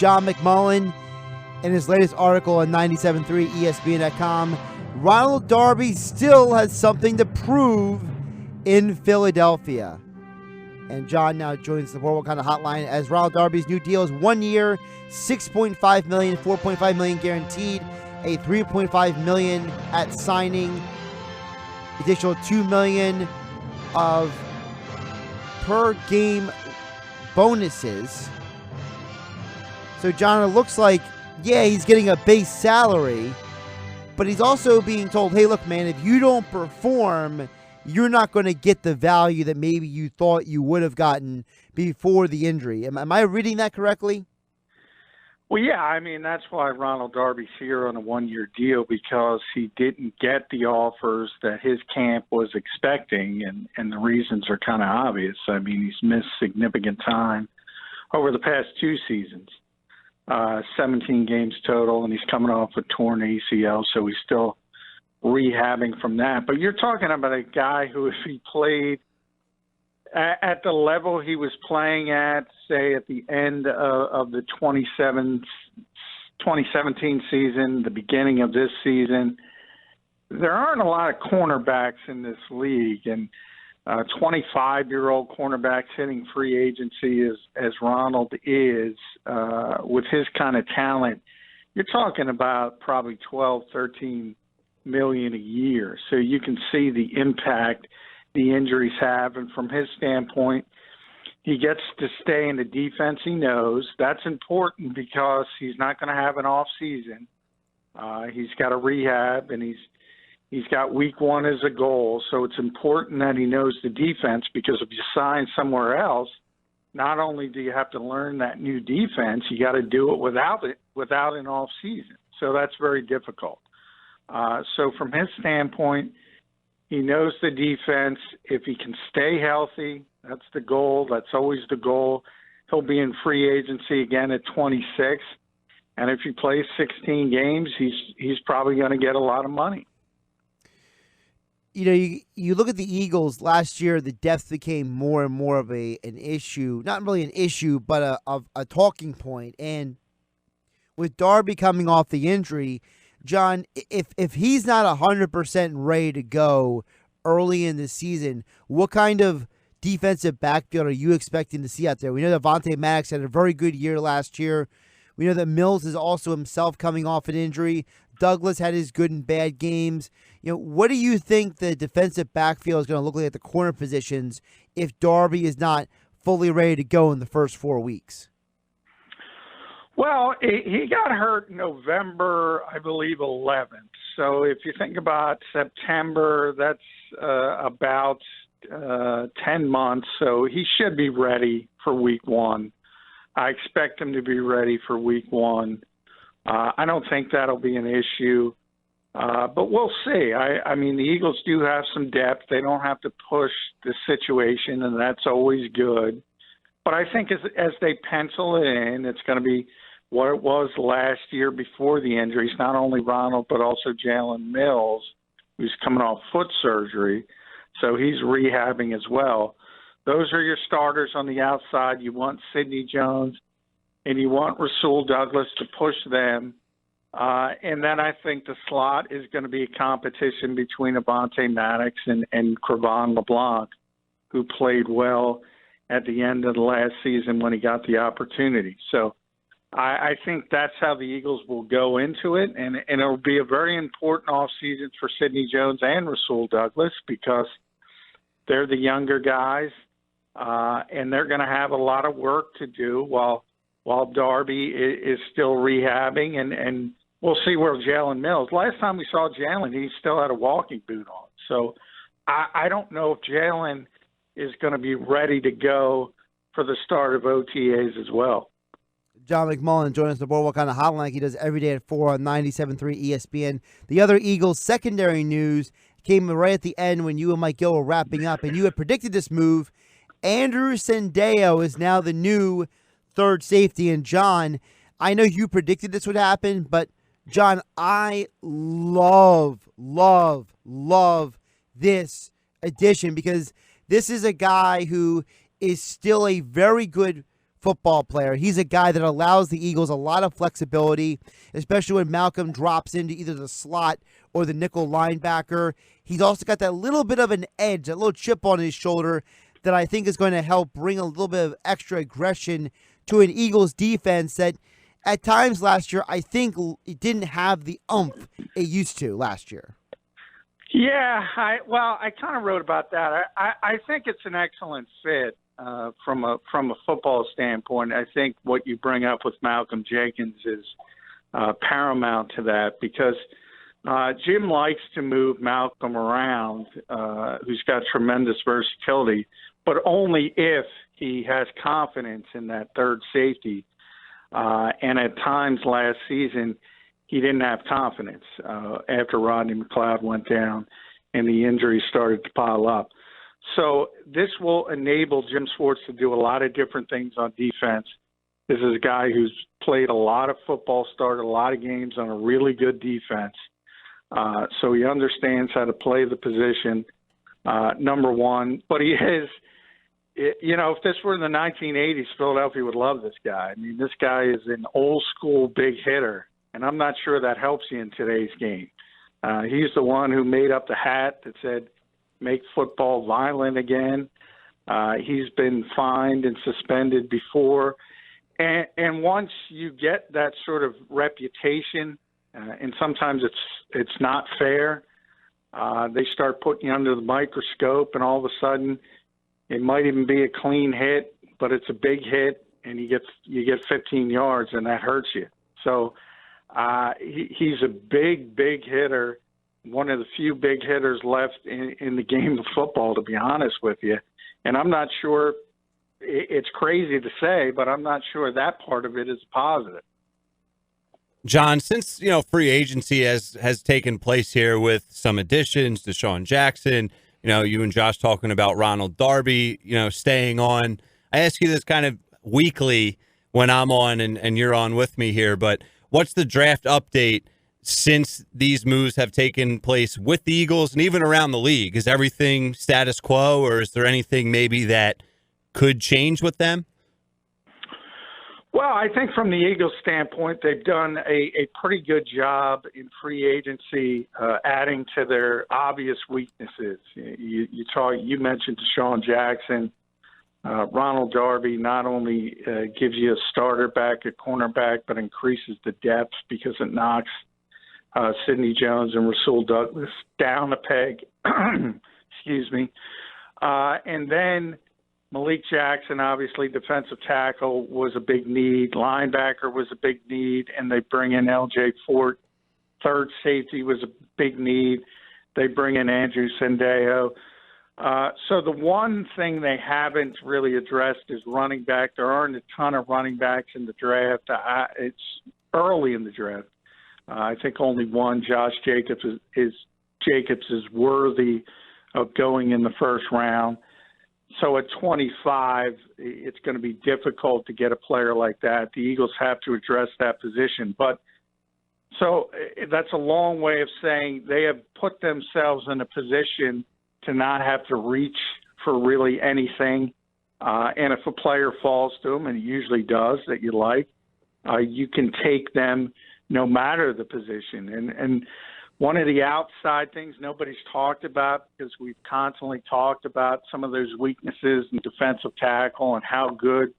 John McMullen in his latest article on 97.3 ESPN.com. Ronald Darby still has something to prove in Philadelphia. And John now joins the World Kind of Hotline as Ronald Darby's new deal is 1 year, $6.5 million, $4.5 million guaranteed, a $3.5 million at signing, additional $2 million of per game bonuses. So John, it looks like, yeah, he's getting a base salary, but he's also being told, hey, look, man, if you don't perform, you're not going to get the value that maybe you thought you would have gotten before the injury. Am I reading that correctly? Well, yeah, I mean, that's why Ronald Darby's here on a one-year deal, because he didn't get the offers that his camp was expecting, and the reasons are kind of obvious. I mean, he's missed significant time over the past two seasons, 17 games total, and he's coming off a torn ACL, so he's still rehabbing from that. But you're talking about a guy who, if he played at the level he was playing at, say, at the end of the 2017 season, the beginning of this season, there aren't a lot of cornerbacks in this league. And 25-year-old cornerbacks hitting free agency as Ronald is, with his kind of talent, you're talking about probably 12, 13 million a year. So you can see the impact the injuries have. And from his standpoint, he gets to stay in the defense he knows. That's important because he's not going to have an off season. He's got a rehab, and he's got week one as a goal. So it's important that he knows the defense, because if you sign somewhere else, not only do you have to learn that new defense, you got to do it without an off season. So that's very difficult. So from his standpoint, he knows the defense. If he can stay healthy, that's the goal. That's always the goal. He'll be in free agency again at 26. And if he plays 16 games, he's probably going to get a lot of money. You know, you look at the Eagles last year, the depth became more and more of an issue. Not really an issue, but a talking point. And with Darby coming off the injury, John, if he's not 100% ready to go early in the season, what kind of defensive backfield are you expecting to see out there? We know that Vontae Maddox had a very good year last year. We know that Mills is also himself coming off an injury. Douglas had his good and bad games. You know, what do you think the defensive backfield is going to look like at the corner positions if Darby is not fully ready to go in the first 4 weeks? Well, he got hurt November, I believe, 11th. So if you think about September, that's about 10 months. So he should be ready for week one. I expect him to be ready for week one. I don't think that'll be an issue, but we'll see. I mean, the Eagles do have some depth. They don't have to push the situation, and that's always good. But I think as they pencil it in, it's going to be what it was last year before the injuries, not only Ronald, but also Jalen Mills, who's coming off foot surgery. So he's rehabbing as well. Those are your starters on the outside. You want Sidney Jones and you want Rasul Douglas to push them. And then I think the slot is going to be a competition between Avonte Maddox and Cre'Von LeBlanc, who played well at the end of the last season when he got the opportunity. So I think that's how the Eagles will go into it, and it'll be a very important offseason for Sidney Jones and Rasul Douglas, because they're the younger guys, and they're going to have a lot of work to do while Darby is still rehabbing, and we'll see where Jalen Mills. Last time we saw Jalen, he still had a walking boot on. So I don't know if Jalen is going to be ready to go for the start of OTAs as well. John McMullen joins the Boardwalk on the Hotline like he does every day at 4 on 97.3 ESPN. The other Eagles secondary news came right at the end when you and Mike Gill were wrapping up, and you had predicted this move. Andrew Sendejo is now the new third safety. And, John, I know you predicted this would happen, but, John, I love this addition, because this is a guy who is still a very good football player. He's a guy that allows the Eagles a lot of flexibility, especially when Malcolm drops into either the slot or the nickel linebacker. He's also got that little bit of an edge, that little chip on his shoulder that I think is going to help bring a little bit of extra aggression to an Eagles defense that at times last year I think it didn't have the oomph it used to last year. Yeah, I kind of wrote about that. I think it's an excellent fit from a football standpoint. I think what you bring up with Malcolm Jenkins is paramount to that because Jim likes to move Malcolm around, who's got tremendous versatility, but only if he has confidence in that third safety. And at times last season, he didn't have confidence after Rodney McLeod went down and the injuries started to pile up. So this will enable Jim Schwartz to do a lot of different things on defense. This is a guy who's played a lot of football, started a lot of games on a really good defense. So he understands how to play the position, number one. But he is, if this were in the 1980s, Philadelphia would love this guy. I mean, this guy is an old-school big hitter, and I'm not sure that helps you in today's game. He's the one who made up the hat that said, make football violent again. He's been fined and suspended before. And once you get that sort of reputation, and sometimes it's not fair, they start putting you under the microscope, and all of a sudden it might even be a clean hit, but it's a big hit, and you get 15 yards, and that hurts you. So he's a big hitter, one of the few big hitters left in the game of football, to be honest with you. And I'm not sure, it's crazy to say, but I'm not sure that part of it is positive. John, since free agency has taken place here with some additions, Deshaun Jackson, you and Josh talking about Ronald Darby, staying on. I ask you this kind of weekly when I'm on and you're on with me here, but what's the draft update since these moves have taken place with the Eagles and even around the league? Is everything status quo, or is there anything maybe that could change with them? Well, I think from the Eagles' standpoint, they've done a pretty good job in free agency, adding to their obvious weaknesses. You mentioned Deshaun Jackson. Ronald Darby not only gives you a starter back at cornerback, but increases the depth because it knocks Sidney Jones and Rasul Douglas down a peg. Excuse me. And then Malik Jackson, obviously defensive tackle, was a big need. Linebacker was a big need, and they bring in L.J. Fort. Third safety was a big need. They bring in Andrew Sendejo. So the one thing they haven't really addressed is running back. There aren't a ton of running backs in the draft. It's early in the draft. I think only one, Josh Jacobs, is worthy of going in the first round. So at 25, it's going to be difficult to get a player like that. The Eagles have to address that position. But so that's a long way of saying they have put themselves in a position to not have to reach for really anything. And if a player falls to them, and he usually does, that you like, you can take them no matter the position. And one of the outside things nobody's talked about, because we've constantly talked about some of those weaknesses in defensive tackle and how good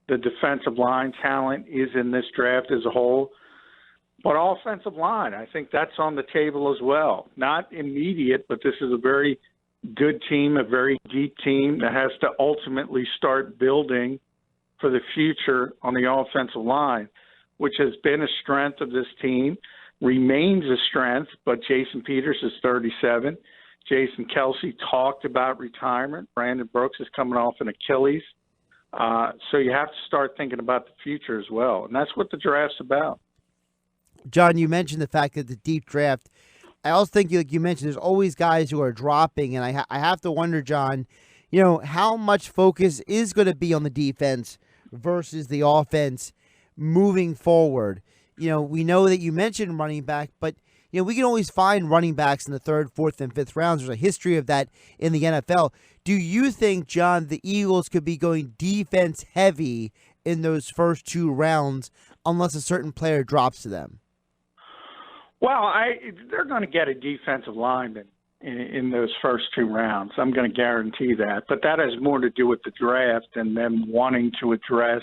the defensive line talent is in this draft as a whole. But offensive line, I think that's on the table as well. Not immediate, but this is a very good team, a very deep team that has to ultimately start building for the future on the offensive line, which has been a strength of this team, remains a strength, but Jason Peters is 37. Jason Kelsey talked about retirement. Brandon Brooks is coming off an Achilles. So you have to start thinking about the future as well, and that's what the draft's about. John, you mentioned the fact that the deep draft, I also think, like you mentioned, there's always guys who are dropping, and I have to wonder, John, how much focus is going to be on the defense versus the offense moving forward. We know that you mentioned running back, but we can always find running backs in the third, fourth, and fifth rounds. There's a history of that in the NFL. Do you think, John, the Eagles could be going defense heavy in those first 2 rounds unless a certain player drops to them? Well, they're going to get a defensive lineman in those first 2 rounds. I'm going to guarantee that. But that has more to do with the draft and them wanting to address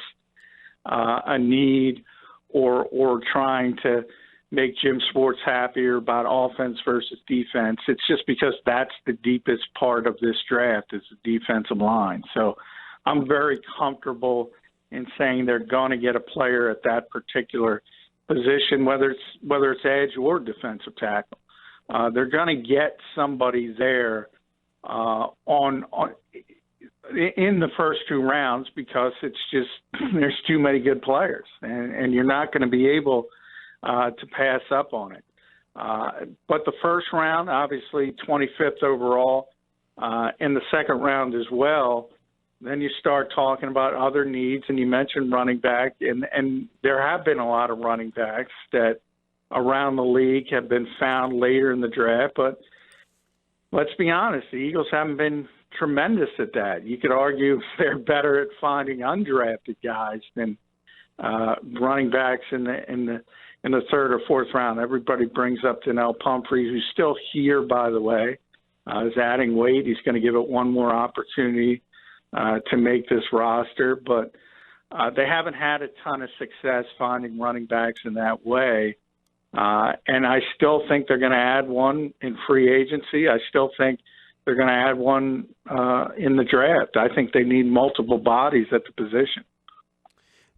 a need or trying to make Jim Sports happier about offense versus defense. It's just because that's the deepest part of this draft is the defensive line. So I'm very comfortable in saying they're going to get a player at that particular position, whether it's edge or defensive tackle. They're going to get somebody there in the first 2 rounds because it's just there's too many good players, and you're not going to be able to pass up on it. But the first round, obviously 25th overall, in the second round as well, then you start talking about other needs, and you mentioned running back, and there have been a lot of running backs that around the league have been found later in the draft. But let's be honest, the Eagles haven't been tremendous at that. You could argue they're better at finding undrafted guys than running backs in the third or fourth round. Everybody brings up Donnell Pumphrey, who's still here, by the way, is adding weight. He's going to give it one more opportunity to make this roster, but they haven't had a ton of success finding running backs in that way. And I still think they're going to add one in free agency. I still think they're going to add one in the draft. I think they need multiple bodies at the position.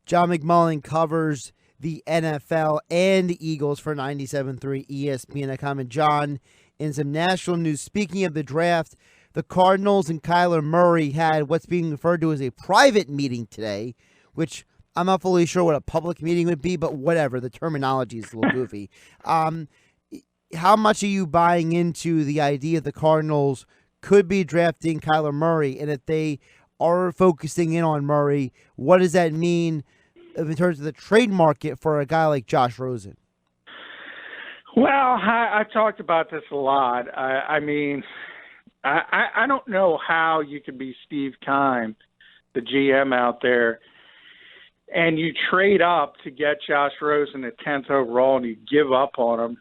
John McMullen covers the NFL and the Eagles for 97.3 ESPN.com. And John, in some national news, speaking of the draft, the Cardinals and Kyler Murray had what's being referred to as a private meeting today, which I'm not fully sure what a public meeting would be, but whatever. The terminology is a little goofy. How much are you buying into the idea the Cardinals could be drafting Kyler Murray? And if they are focusing in on Murray, what does that mean in terms of the trade market for a guy like Josh Rosen? Well, I've talked about this a lot. I mean, I don't know how you could be Steve Keim, the GM out there, and you trade up to get Josh Rosen at 10th overall and you give up on him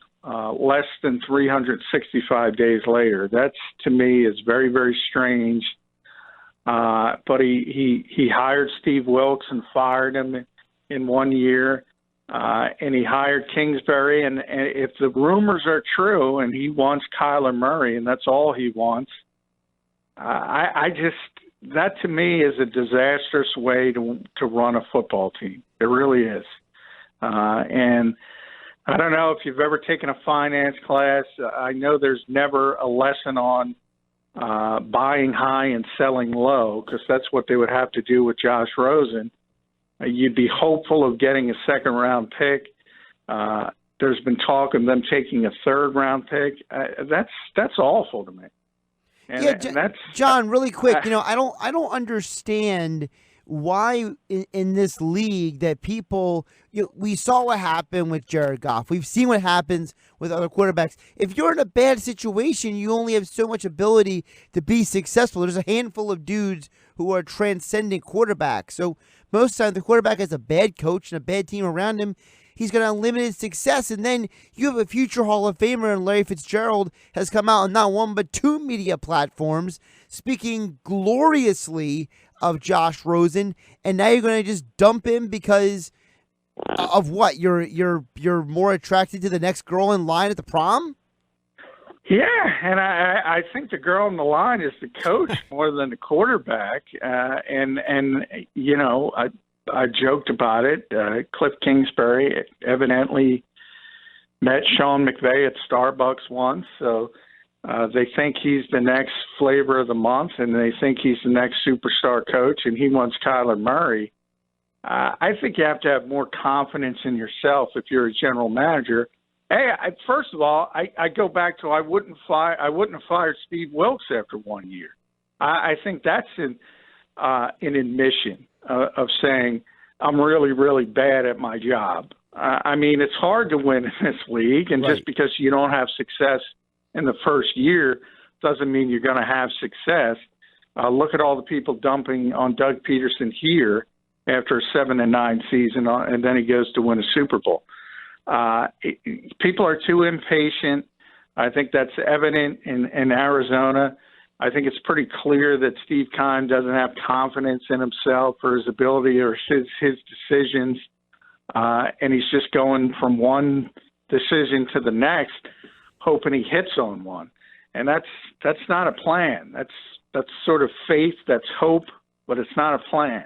less than 365 days later. That's, to me, is very, very strange. But he hired Steve Wilkes and fired him in 1 year. And he hired Kingsbury, and if the rumors are true and he wants Kyler Murray and that's all he wants, that to me is a disastrous way to run a football team. It really is. And I don't know if you've ever taken a finance class. I know there's never a lesson on buying high and selling low, because that's what they would have to do with Josh Rosen. You'd be hopeful of getting a second-round pick. There's been talk of them taking a third-round pick. That's awful to me. And, yeah, and that's John, really quick. I don't understand why in this league that people. We saw what happened with Jared Goff. We've seen what happens with other quarterbacks. If you're in a bad situation, you only have so much ability to be successful. There's a handful of dudes who are transcendent quarterbacks. So most of the time, the quarterback has a bad coach and a bad team around him. He's going to have limited success. And then you have a future Hall of Famer, and Larry Fitzgerald has come out on not one but 2 media platforms speaking gloriously of Josh Rosen. And now you're going to just dump him because of what? You're more attracted to the next girl in line at the prom? Yeah, and I think the girl on the line is the coach more than the quarterback. And I joked about it. Cliff Kingsbury evidently met Sean McVay at Starbucks once, so they think he's the next flavor of the month, and they think he's the next superstar coach, and he wants Kyler Murray. I think you have to have more confidence in yourself if you're a general manager. Hey, first of all, I go back to I wouldn't have fired Steve Wilkes after 1 year. I think that's an admission of saying I'm really, really bad at my job. I mean, it's hard to win in this league, and just because you don't have success in the first year doesn't mean you're going to have success. Look at all the people dumping on Doug Peterson here, after a 7-9 season, and then he goes to win a Super Bowl. People are too impatient. I think that's evident in Arizona. I think it's pretty clear that Steve Keim doesn't have confidence in himself or his ability or his decisions, and he's just going from one decision to the next, hoping he hits on one. And that's not a plan. That's sort of faith, that's hope, but it's not a plan.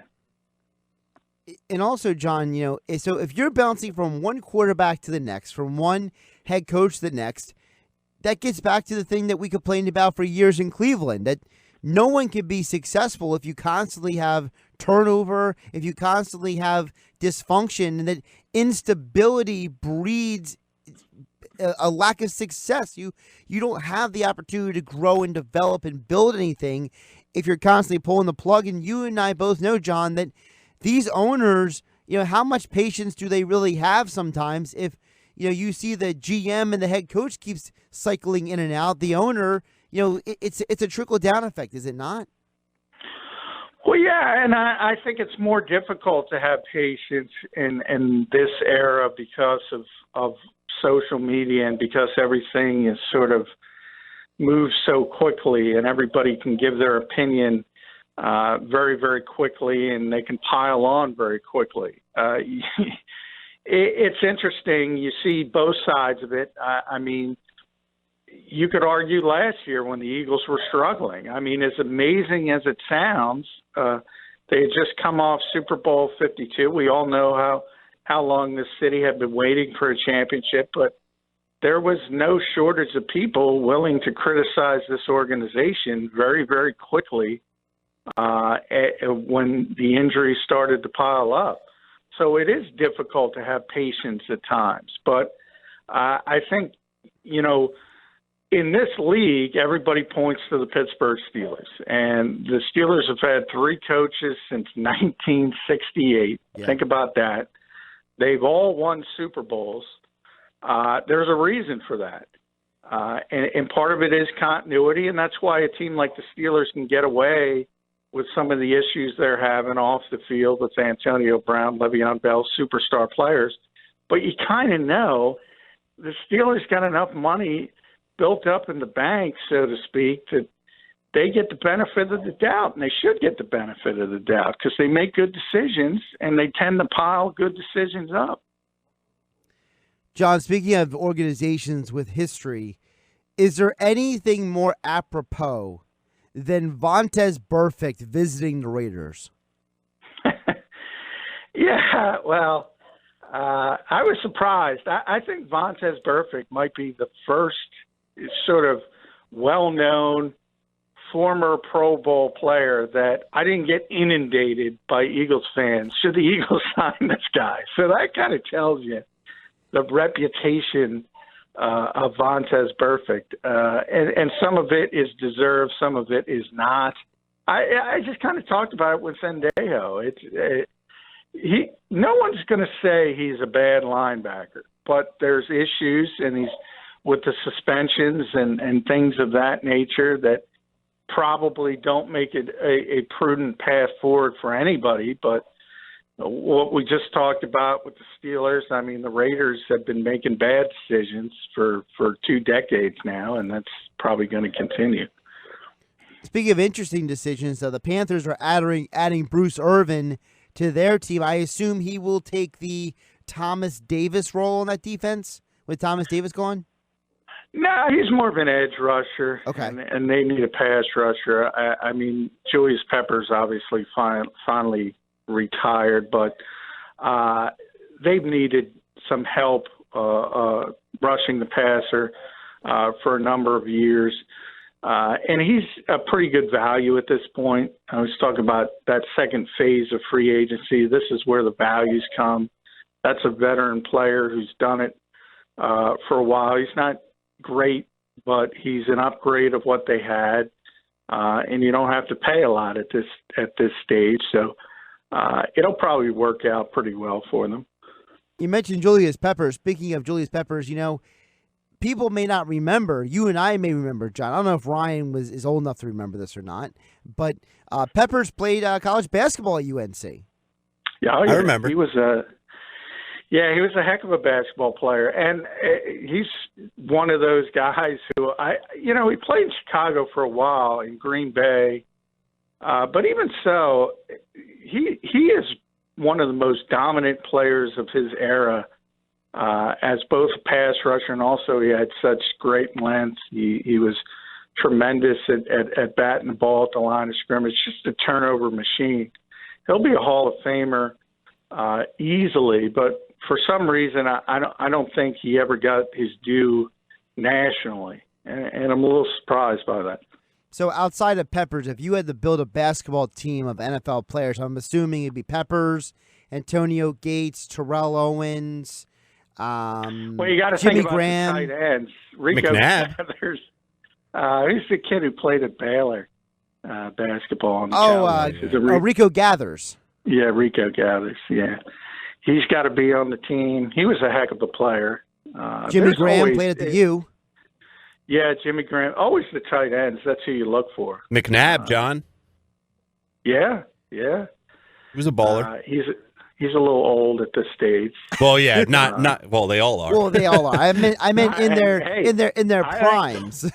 And also, John, so if you're bouncing from one quarterback to the next, from one head coach to the next, that gets back to the thing that we complained about for years in Cleveland, that no one can be successful if you constantly have turnover, if you constantly have dysfunction, and that instability breeds a lack of success. You don't have the opportunity to grow and develop and build anything if you're constantly pulling the plug. And you and I both know, John, that these owners, how much patience do they really have sometimes if you see the GM and the head coach keeps cycling in and out, the owner, it's a trickle-down effect, is it not? Well, yeah, and I think it's more difficult to have patience in this era because of social media and because everything is sort of moves so quickly and everybody can give their opinion very, very quickly, and they can pile on very quickly. It's interesting. You see both sides of it. I mean, you could argue last year when the Eagles were struggling. I mean, as amazing as it sounds, they had just come off Super Bowl 52. We all know how long this city had been waiting for a championship, but there was no shortage of people willing to criticize this organization very, very quickly when the injuries started to pile up. So it is difficult to have patience at times. But I think, in this league, everybody points to the Pittsburgh Steelers. And the Steelers have had 3 coaches since 1968. Yeah. Think about that. They've all won Super Bowls. There's a reason for that. And part of it is continuity, and that's why a team like the Steelers can get away with some of the issues they're having off the field with Antonio Brown, Le'Veon Bell, superstar players. But you kind of know the Steelers got enough money built up in the bank, so to speak, that they get the benefit of the doubt, and they should get the benefit of the doubt because they make good decisions, and they tend to pile good decisions up. John, speaking of organizations with history, is there anything more apropos than Vaughn Perfect visiting the Raiders? Yeah, well, I was surprised. I think Vaughn Perfect might be the first sort of well-known former Pro Bowl player that I didn't get inundated by Eagles fans. Should the Eagles sign this guy? So that kind of tells you the reputation of Vaughn Perfect. And some of it is deserved, some of it is not. I just kind of talked about it with Sendejo. No one's going to say he's a bad linebacker, but there's issues, and he's with the suspensions and things of that nature that probably don't make it a prudent path forward for anybody. But what we just talked about with the Steelers, I mean, the Raiders have been making bad decisions for 2 decades now, and that's probably going to continue. Speaking of interesting decisions, the Panthers are adding Bruce Irvin to their team. I assume he will take the Thomas Davis role on that defense with Thomas Davis gone? No, he's more of an edge rusher. Okay. And they need a pass rusher. I mean, Julius Peppers obviously finally retired, but they've needed some help rushing the passer for a number of years. And he's a pretty good value at this point. I was talking about that second phase of free agency. This is where the values come. That's a veteran player who's done it for a while. He's not great, but he's an upgrade of what they had. And you don't have to pay a lot at this stage. So it'll probably work out pretty well for them. You mentioned Julius Peppers. Speaking of Julius Peppers, people may not remember. You and I may remember, John. I don't know if Ryan is old enough to remember this or not, but Peppers played college basketball at UNC. Yeah, I remember. He was a heck of a basketball player, and he's one of those guys who he played in Chicago for a while, in Green Bay, but even so, he is one of the most dominant players of his era, as both a pass rusher and also he had such great length. He was tremendous at batting the ball at the line of scrimmage, just a turnover machine. He'll be a Hall of Famer easily, but for some reason I don't think he ever got his due nationally, and I'm a little surprised by that. So outside of Peppers, if you had to build a basketball team of NFL players, I'm assuming it'd be Peppers, Antonio Gates, Terrell Owens, well, you got to Jimmy think about Graham, the tight ends. Rico McNabb. Gathers. He's the kid who played at Baylor basketball on the Cowboys. Rico Gathers. Yeah, Rico Gathers. Yeah, he's got to be on the team. He was a heck of a player. Jimmy Graham played at the U. Yeah, Jimmy Graham. Always the tight ends. That's who you look for. McNabb, John. Yeah. He was a baller. He's a little old at this stage. Well, yeah, not. Well, they all are. Well, they all are. I meant in their primes.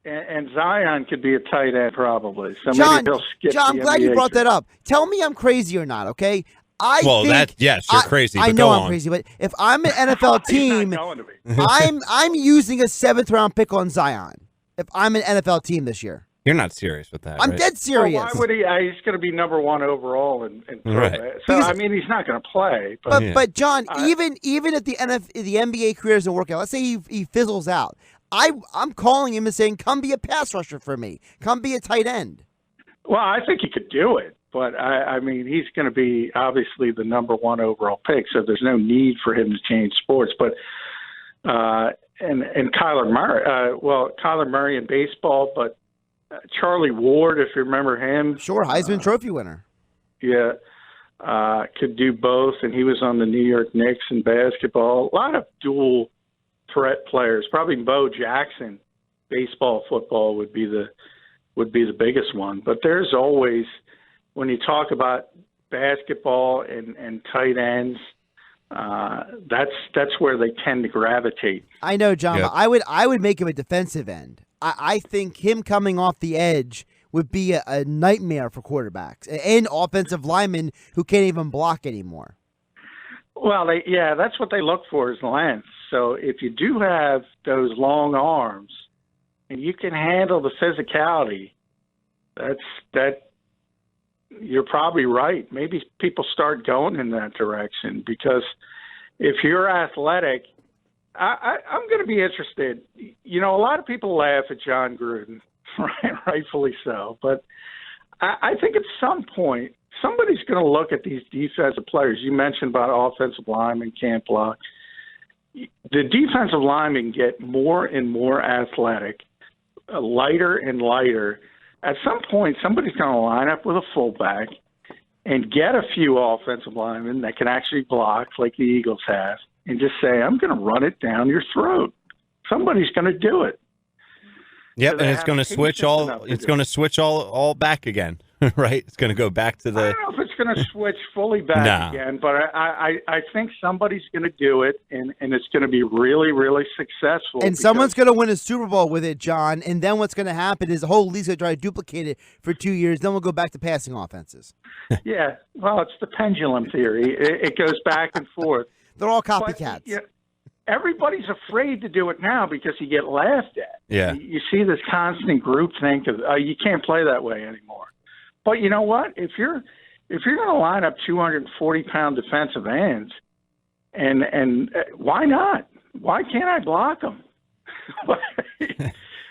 And Zion could be a tight end probably. So John, maybe he'll skip I'm the glad NBA you brought trip. that up. Tell me I'm crazy or not, okay? Yes, you're crazy. I but know go I'm on. crazy, but if I'm an NFL team, He's not going to be. I'm using a 7th round pick on Zion. If I'm an NFL team this year, You're not serious with that. I'm right? dead serious. Well, why would he? He's going to be number 1 overall in pro. Right. So Because- I mean, he's not going to play. But But John, even if the NBA career doesn't work out, let's say he fizzles out, I'm calling him and saying, "Come be a pass rusher for me. Come be a tight end." well, I think he could do it. But I mean, he's going to be obviously the number 1 overall pick, so there's no need for him to change sports. But and Kyler Murray, Kyler Murray in baseball, but Charlie Ward, if you remember him, Sure, Heisman Trophy winner. yeah, could do both, and he was on the New York Knicks in basketball. A lot of dual threat players. Probably Bo Jackson, baseball, football would be the biggest one. But there's always, when you talk about basketball and tight ends, that's where they tend to gravitate. I know, John. Yep. But I would make him a defensive end. I think him coming off the edge would be a nightmare for quarterbacks and offensive linemen who can't even block anymore. Well, that's what they look for is length. So if you do have those long arms and you can handle the physicality, you're probably right. Maybe people start going in that direction because if you're athletic, I'm going to be interested. A lot of people laugh at John Gruden, right? Rightfully so. But I think at some point, somebody's going to look at these defensive players. You mentioned about offensive linemen can't block. The defensive linemen get more and more athletic, lighter and lighter. At some point, somebody's going to line up with a fullback and get a few offensive linemen that can actually block like the Eagles have and just say, I'm going to run it down your throat. Somebody's going to do it. Yep, So and they it's have going to switch all. patience enough to It's do going it. to switch all back again, right? It's going to go back to I the. don't know if it's going to switch fully back Nah. again, but I think somebody's going to do it, and it's going to be really, really successful. And someone's going to win a Super Bowl with it, John. And then what's going to happen is the whole league's going to try to duplicate it for 2 years. Then we'll go back to passing offenses. Yeah, well, it's the pendulum theory. It goes back and forth. They're all But, copycats. everybody's afraid to do it now because you get laughed at. Yeah. You see this constant groupthink of you can't play that way anymore. But you know what? If you're going to line up 240-pound defensive ends, and why not? Why can't I block them?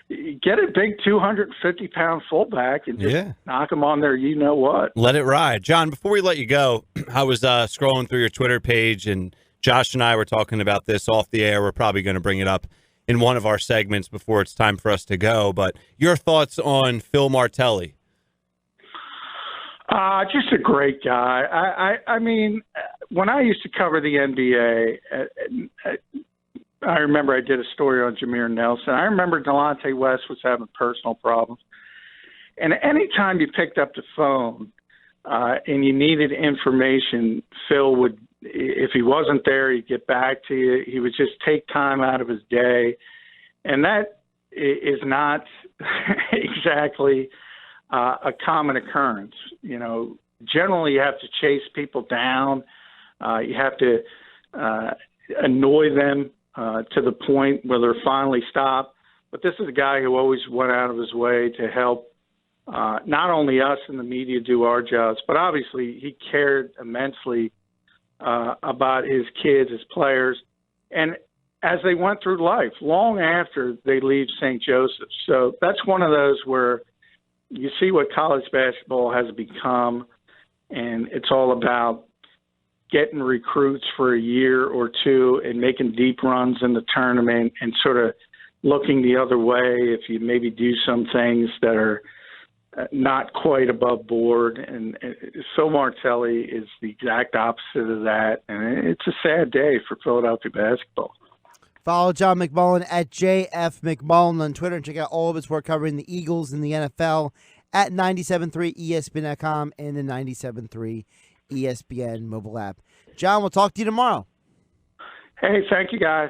Get a big 250-pound fullback and just knock them on there. You know what? Let it ride. John, before we let you go, I was scrolling through your Twitter page, and Josh and I were talking about this off the air. We're probably going to bring it up in one of our segments before it's time for us to go. But your thoughts on Phil Martelli? Just a great guy. I mean, when I used to cover the NBA, I remember I did a story on Jameer Nelson. I remember Delonte West was having personal problems. And anytime you picked up the phone, and you needed information, Phil would, if he wasn't there, he'd get back to you. He would just take time out of his day. And that is not exactly a common occurrence. You know, generally you have to chase people down. You have to annoy them to the point where they're finally stopped. But this is a guy who always went out of his way to help not only us in the media do our jobs, but obviously he cared immensely about his kids, his players, and as they went through life, long after they leave St. Joseph's. So that's one of those where you see what college basketball has become, and it's all about getting recruits for a year or two and making deep runs in the tournament and sort of looking the other way if you maybe do some things that are not quite above board. And Phil Martelli is the exact opposite of that, and it's a sad day for Philadelphia basketball. Follow John McMullen at JF McMullen on Twitter and check out all of his work covering the Eagles and the NFL at 97.3 ESPN.com and the 97.3 ESPN mobile app. John, we'll talk to you tomorrow. Hey, thank you, guys.